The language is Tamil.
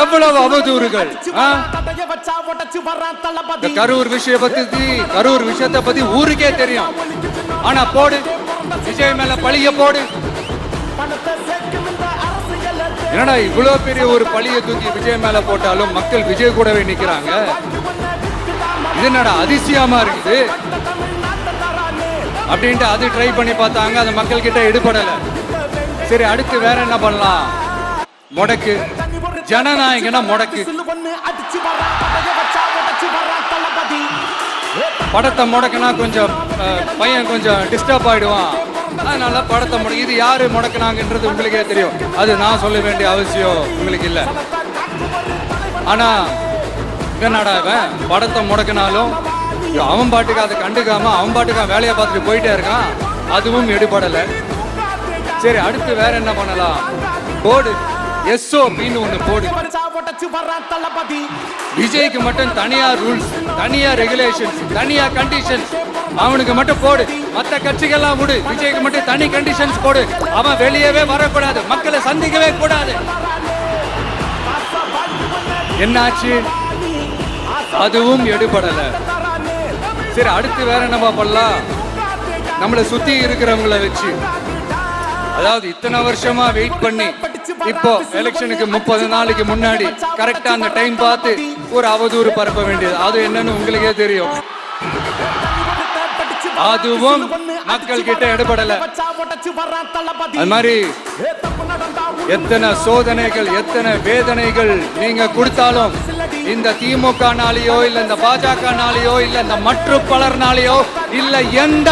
எவ்வளவு அவதூறுகள். கரூர் விஷயத்தை பத்தி ஊருக்கே தெரியும். ஆனா போடு, விஜய் மேல பழிய போடு. என்னடா இவ்வளவு பெரிய ஒரு பழிய தூக்கி விஜய் மேல போட்டாலும் மக்கள் விஜய் கூடவே நிக்கிறாங்க. இது என்னடா அதிசயமா இருக்குது அப்படின்ட்டு அது ட்ரை பண்ணி பார்த்தாங்க. அது மக்கள் கிட்ட எடுபடல. சரி, அடுத்து வேற என்ன பண்ணலாம்? முடக்கு, ஜனநாயகனா முடக்கு. படத்தை முடக்குனா கொஞ்சம் பையன் கொஞ்சம் டிஸ்டர்ப் ஆயிடுவான். அதனால படத்தை முடக்கு. இது யாரு முடக்குனாங்கன்றது உங்களுக்கே தெரியும். அது நான் சொல்ல வேண்டிய அவசியம் உங்களுக்கு இல்லை. ஆனா என்னடா இவன் படத்தை முடக்கினாலும் அவன் பாட்டுக்கு அதை கண்டுக்காம அவன் பாட்டுக்கு வேலையை பார்த்துட்டு போயிட்டே இருக்கான். அதுவும் எடுபடலை. சரி, அடுத்து வேற என்ன பண்ணலாம்? போடு, SOPன்னு ஒண்ணு போடு. விஜய்க்கு மட்டும் தனியா ரூல்ஸ், தனியா ரெகுலேஷன்ஸ், தனியா கண்டிஷன்ஸ். அவனுக்கு மட்டும் போடு. மற்ற கட்சிகள்லாம் விடு. விஜய்க்கு மட்டும் தனி கண்டிஷன்ஸ் போடு. அவன் வெளியவே வரக்கூடாது, மக்களை சந்திக்கவே கூடாது. என்னாச்சு? அதுவும் எடுபடல. சரி, அடுத்து வேற என்ன பண்ணலாம்? நம்மளை சுத்தி இருக்கிறவங்கள வச்சு, அதாவது இத்தனை வருஷமா வெயிட் பண்ணி இப்போ எலெக்ஷனுக்கு 30 நாளைக்கு முன்னாடி கரெக்டா அந்த டைம் பார்த்து ஒரு அவதூறு பரப்ப வேண்டியது. அது என்னன்னு உங்களுக்கே தெரியும். அதுவும் மக்கள் கிட்ட எடுபடல. அது மாதிரி எத்தனை சோதனைகள், எத்தனை வேதனைகள் நீங்க கொடுத்தாலும் இந்த திமுக நாளையோ இல்ல இந்த பாஜக நாளையோ இல்ல இந்த மற்ற பலர்னாலேயோ இல்ல எந்த